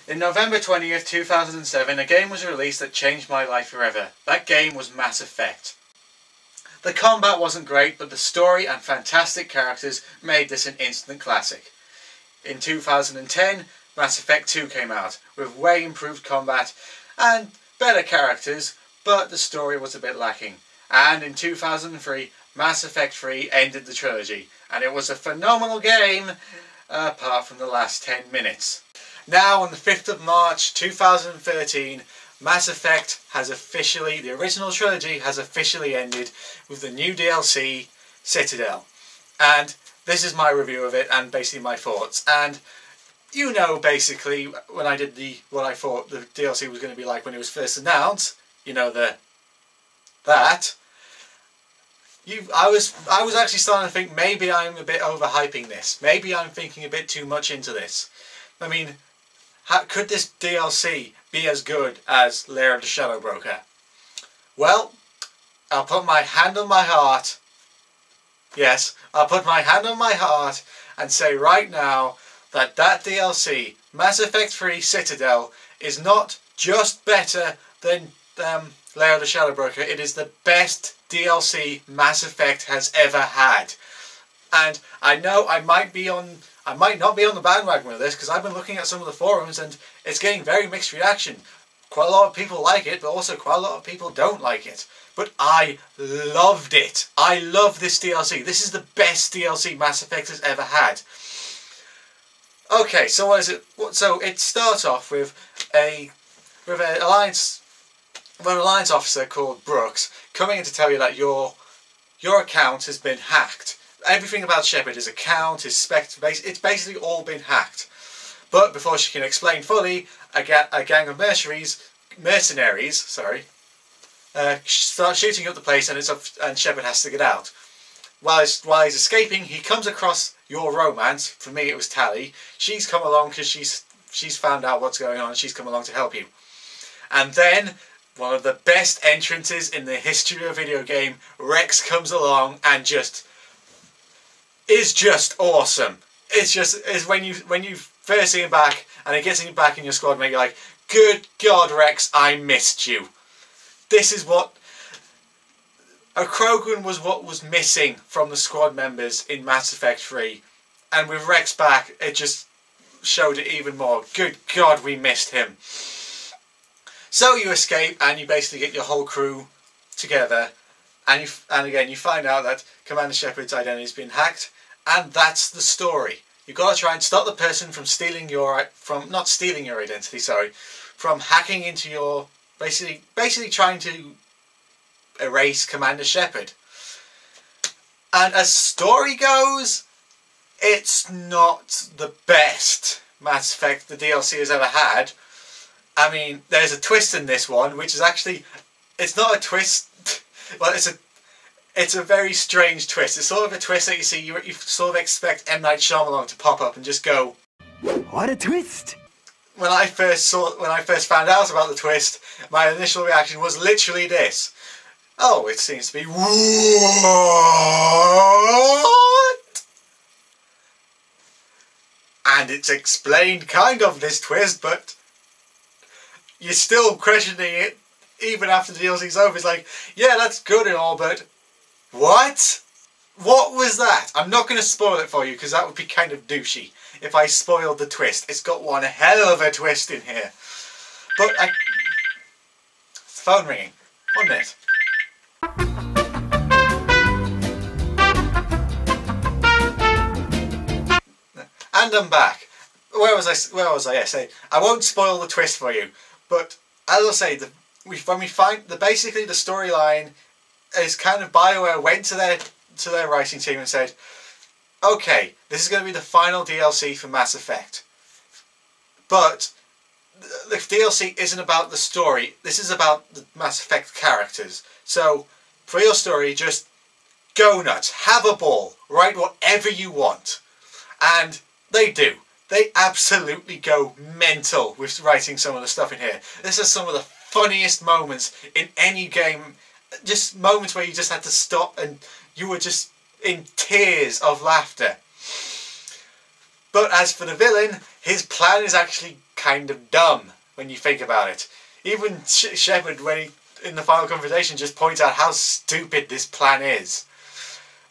In November 20th, 2007, a game was released that changed my life forever. That game was Mass Effect. The combat wasn't great, but the story and fantastic characters made this an instant classic. In 2010, Mass Effect 2 came out, with way improved combat and better characters, but the story was a bit lacking. And in 2003, Mass Effect 3 ended the trilogy, and it was a phenomenal game, apart from the last 10 minutes. Now, on the 5th of March 2013, Mass Effect has officially, the original trilogy has officially ended with the new DLC, Citadel. And this is my review of it and basically my thoughts. And you know, basically, when I did what I thought the DLC was going to be like when it was first announced, you know, I was actually starting to think maybe I'm a bit overhyping this. Maybe I'm thinking a bit too much into this. I mean, could this DLC be as good as Lair of the Shadow Broker? Well, I'll put my hand on my heart. Yes, I'll put my hand on my heart and say right now that DLC, Mass Effect 3 Citadel, is not just better than Lair of the Shadow Broker. It is the best DLC Mass Effect has ever had. And I know I might not be on the bandwagon with this, because I've been looking at some of the forums and it's getting very mixed reaction. Quite a lot of people like it, but also quite a lot of people don't like it. But I loved it. I love this DLC. This is the best DLC Mass Effect has ever had. Okay, so what is it? So it starts off with an Alliance officer called Brooks coming in to tell you that your account has been hacked. Everything about Shepard, his account, his spec, it's basically all been hacked. But before she can explain fully, a gang of mercenaries, start shooting up the place, and Shepard has to get out. While he's escaping, he comes across your romance. For me, it was Tally. She's come along because she's found out what's going on, and she's come along to help you. And then one of the best entrances in the history of a video game, Rex comes along and is just awesome. It's when you first see him back and he gets him back in your squad mate, you're like, good God, Rex, I missed you. This is what a Krogan was missing from the squad members in Mass Effect 3, and with Rex back, it just showed it even more. Good God, we missed him. So you escape and you basically get your whole crew together, and again you find out that Commander Shepard's identity has been hacked, and that's the story. You've got to try and stop the person from not stealing your identity, from hacking into your, basically trying to erase Commander Shepard. And as story goes, it's not the best Mass Effect the DLC has ever had. I mean, there's a twist in this one, which is actually, it's not a twist, well, it's a very strange twist. It's sort of a twist that you sort of expect M. Night Shyamalan to pop up and just go, "What a twist!" When I first found out about the twist, my initial reaction was literally this. Oh, it seems to be what? And it's explained kind of this twist, but you're still questioning it even after the DLC's over. It's like, yeah, that's good and all, but what? What was that? I'm not going to spoil it for you because that would be kind of douchey if I spoiled the twist. It's got one hell of a twist in here. But phone ringing. 1 minute. And I'm back. Where was I? Yes, I won't spoil the twist for you. But as I say, when we find basically the storyline is kind of BioWare went to their writing team and said, okay, this is going to be the final DLC for Mass Effect. But the DLC isn't about the story. This is about the Mass Effect characters. So for your story, just go nuts, have a ball, write whatever you want. And they do. They absolutely go mental with writing some of the stuff in here. This is some of the funniest moments in any game. Just moments where you just had to stop and you were just in tears of laughter. But as for the villain, his plan is actually kind of dumb when you think about it. Even Shepard, when he in the final confrontation, just points out how stupid this plan is.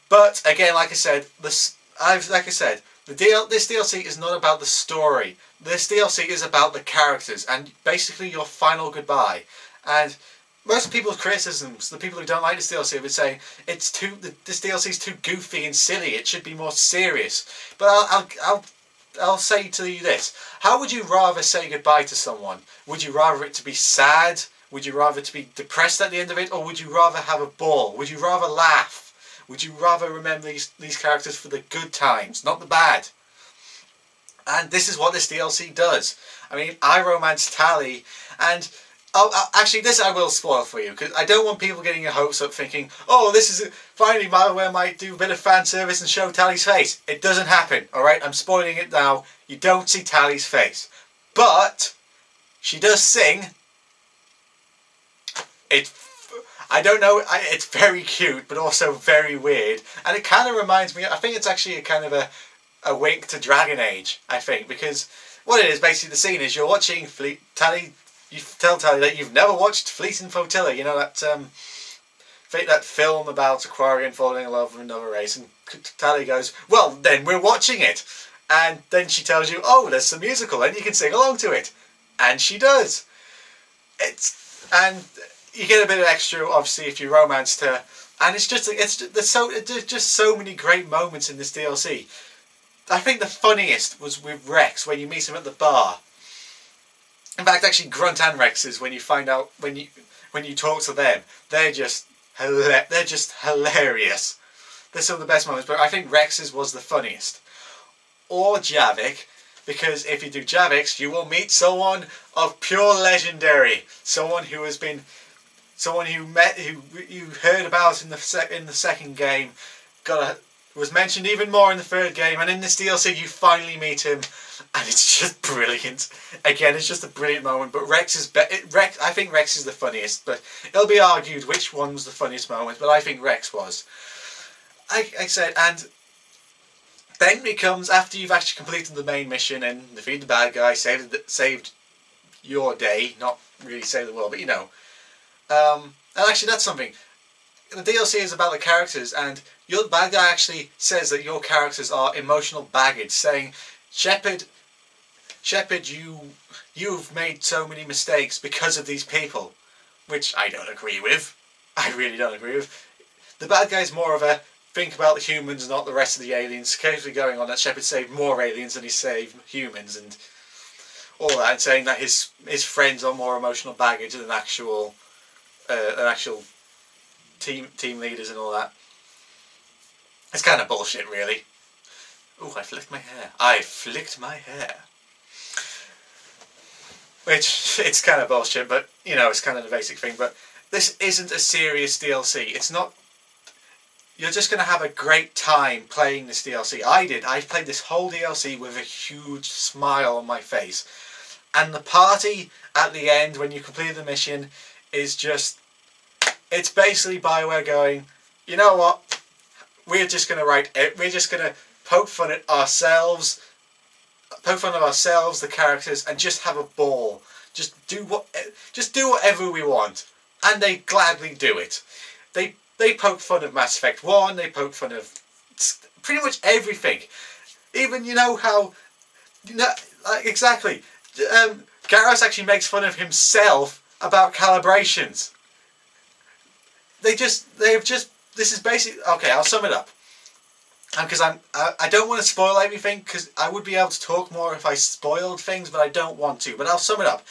But again, like I said, this DLC is not about the story. This DLC is about the characters and basically your final goodbye. And most people's criticisms, the people who don't like this DLC, would say this DLC is too goofy and silly. It should be more serious. But I'll say to you this: how would you rather say goodbye to someone? Would you rather it to be sad? Would you rather to be depressed at the end of it, or would you rather have a ball? Would you rather laugh? Would you rather remember these characters for the good times, not the bad? And this is what this DLC does. I mean, I romanced Tali, and actually this I will spoil for you, because I don't want people getting your hopes up thinking, oh, this is finally BioWare might do a bit of fan service and show Tali's face. It doesn't happen, alright? I'm spoiling it now. You don't see Tali's face. But she does sing. I don't know, it's very cute, but also very weird. And it kind of reminds me, I think it's actually a kind of a wink to Dragon Age, I think. Because what it is, basically the scene is you're watching Tali, you tell Tali that you've never watched Fleet and Flotilla, you know, that film about Aquarian falling in love with another race. And Tali goes, well, then we're watching it. And then she tells you, oh, there's some musical, and you can sing along to it. And she does. And you get a bit of extra, obviously, if you romanced her, and there's just so many great moments in this DLC. I think the funniest was with Rex when you meet him at the bar. In fact, actually, Grunt and Rex's, when you find out when you talk to them, they're just hilarious. They're some of the best moments, but I think Rex's was the funniest. Or Javik, because if you do Javik's, you will meet someone of pure legendary, someone who has been. Someone who you heard about in the second game, was mentioned even more in the third game, and in this DLC you finally meet him, and it's just brilliant. Again, it's just a brilliant moment. But I think Rex is the funniest, but it'll be argued which one was the funniest moment. But I think Rex was. I said, and then it comes after you've actually completed the main mission and defeated the bad guy, saved your day, not really saved the world, but you know. And actually that's something. The DLC is about the characters, and your bad guy actually says that your characters are emotional baggage, saying, Shepard, you've made so many mistakes because of these people, which I don't agree with. I really don't agree with. The bad guy's more of a think about the humans, not the rest of the aliens, occasionally going on that Shepard saved more aliens than he saved humans, and all that, and saying that his friends are more emotional baggage than actual team leaders and all that. It's kind of bullshit, really. Ooh, I flicked my hair. I flicked my hair. Which, it's kind of bullshit, but, you know, it's kind of the basic thing. But this isn't a serious DLC. It's not... You're just going to have a great time playing this DLC. I did. I played this whole DLC with a huge smile on my face. And the party at the end, when you completed the mission, is just... It's basically BioWare going, you know what? We're just going to poke fun at ourselves, the characters, and just have a ball. Just do whatever we want, and they gladly do it. They poke fun of Mass Effect 1. They poke fun of pretty much everything. Even, you know how, exactly. Garrus actually makes fun of himself about calibrations. This is basically, okay, I'll sum it up. Because I don't want to spoil everything, because I would be able to talk more if I spoiled things, but I don't want to. But I'll sum it up.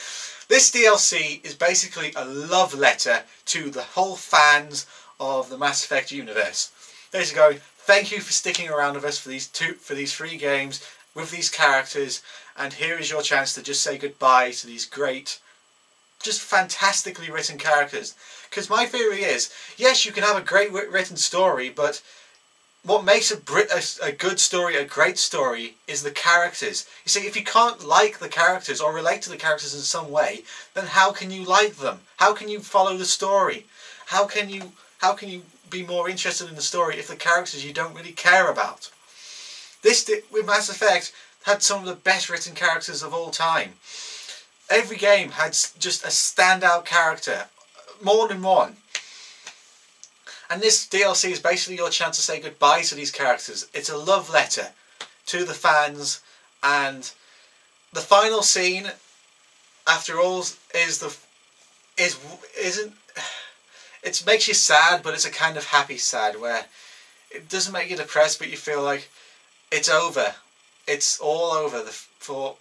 This DLC is basically a love letter to the whole fans of the Mass Effect universe. Basically going, thank you for sticking around with us for these 3 games, with these characters, and here is your chance to just say goodbye to these great, just fantastically written characters. Because my theory is, yes, you can have a great written story, but what makes a good story a great story is the characters. You see, if you can't like the characters or relate to the characters in some way, then how can you like them? How can you follow the story? How can you be more interested in the story if the characters you don't really care about? This, with Mass Effect, had some of the best written characters of all time. every game had just a standout character, more than one. And this DLC is basically your chance to say goodbye to these characters. It's a love letter to the fans, and the final scene, after all, it makes you sad, but it's a kind of happy sad where it doesn't make you depressed, but you feel like it's over. It's all over. For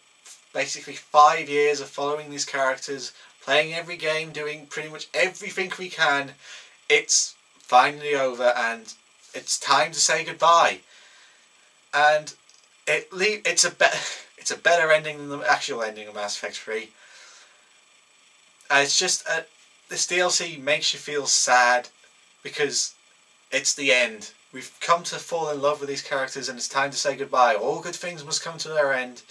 basically 5 years of following these characters, playing every game, doing pretty much everything we can, it's finally over, and it's time to say goodbye. And it's a better ending than the actual ending of Mass Effect 3. And it's just this DLC makes you feel sad because it's the end. We've come to fall in love with these characters, and it's time to say goodbye. All good things must come to their end,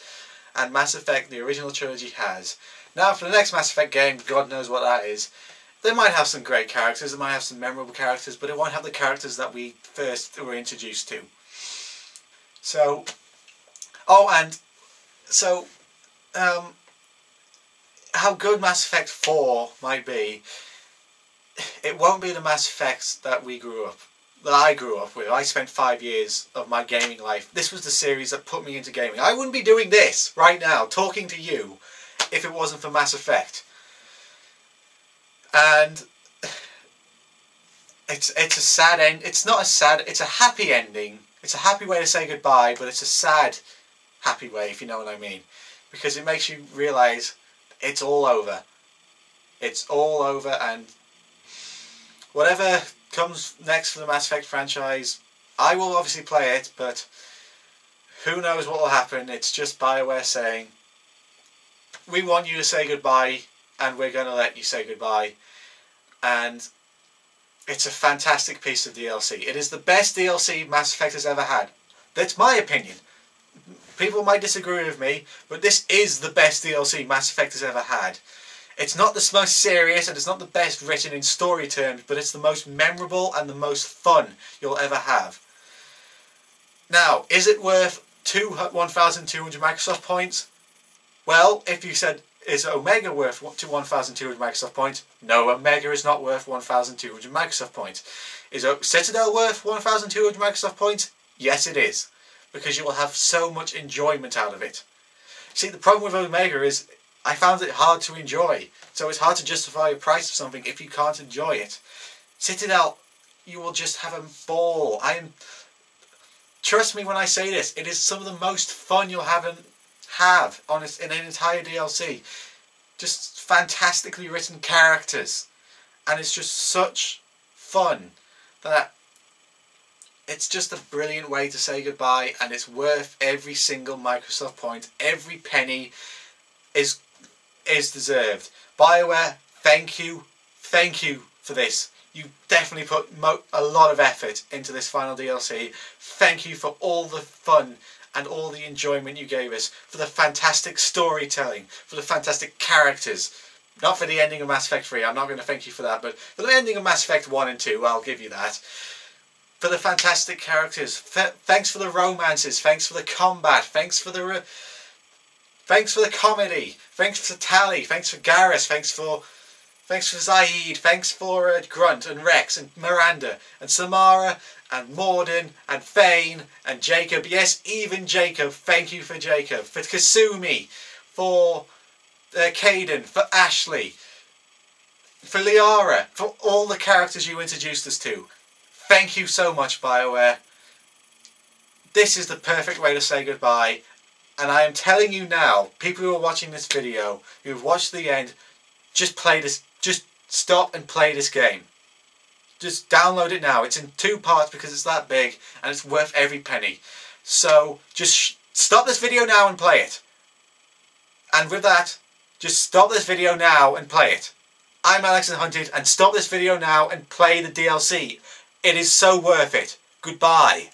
and Mass Effect, the original trilogy, has. Now for the next Mass Effect game, God knows what that is. They might have some great characters, they might have some memorable characters, but it won't have the characters that we first were introduced to. So, how good Mass Effect 4 might be, it won't be the Mass Effects that I grew up with. I spent 5 years of my gaming life. This was the series that put me into gaming. I wouldn't be doing this right now, talking to you, if it wasn't for Mass Effect. And it's a sad end. It's not a sad. It's a happy ending. It's a happy way to say goodbye, but it's a sad, happy way, if you know what I mean, because it makes you realise it's all over. It's all over, and whatever comes next for the Mass Effect franchise, I will obviously play it, but who knows what will happen. It's just BioWare saying, we want you to say goodbye, and we're going to let you say goodbye. And it's a fantastic piece of DLC. It is the best DLC Mass Effect has ever had. That's my opinion. People might disagree with me, but this is the best DLC Mass Effect has ever had. It's not the most serious, and it's not the best written in story terms, but it's the most memorable and the most fun you'll ever have. Now, is it worth 1,200 Microsoft points? Well, if you said, is Omega worth 1,200 Microsoft points? No, Omega is not worth 1,200 Microsoft points. Is Citadel worth 1,200 Microsoft points? Yes, it is. Because you will have so much enjoyment out of it. See, the problem with Omega is I found it hard to enjoy. So it's hard to justify a price of something if you can't enjoy it. Citadel, you will just have a ball. Trust me when I say this, it is some of the most fun you'll have in an entire DLC. Just fantastically written characters, and it's just such fun that it's just a brilliant way to say goodbye, and it's worth every single Microsoft point. Every penny is deserved. BioWare, thank you for this. You definitely put a lot of effort into this final DLC. Thank you for all the fun and all the enjoyment you gave us, for the fantastic storytelling, for the fantastic characters. Not for the ending of Mass Effect 3, I'm not going to thank you for that, but for the ending of Mass Effect 1 and 2, I'll give you that. For the fantastic characters, thanks for the romances, thanks for the combat, thanks for the comedy, thanks for Tali, thanks for Garrus, thanks for Zaid, thanks for Grunt and Rex and Miranda and Samara and Morden and Thane and Jacob. Yes, even Jacob. Thank you for Jacob. For Kasumi. For Caden. For Ashley. For Liara. For all the characters you introduced us to. Thank you so much, BioWare. This is the perfect way to say goodbye. And I am telling you now, people who are watching this video, who have watched the end, just play this. Just stop and play this game. Just download it now. It's in 2 parts because it's that big and it's worth every penny. So just stop this video now and play it. And with that, just stop this video now and play it. I'm Alex and Hunted, and stop this video now and play the DLC. It is so worth it. Goodbye.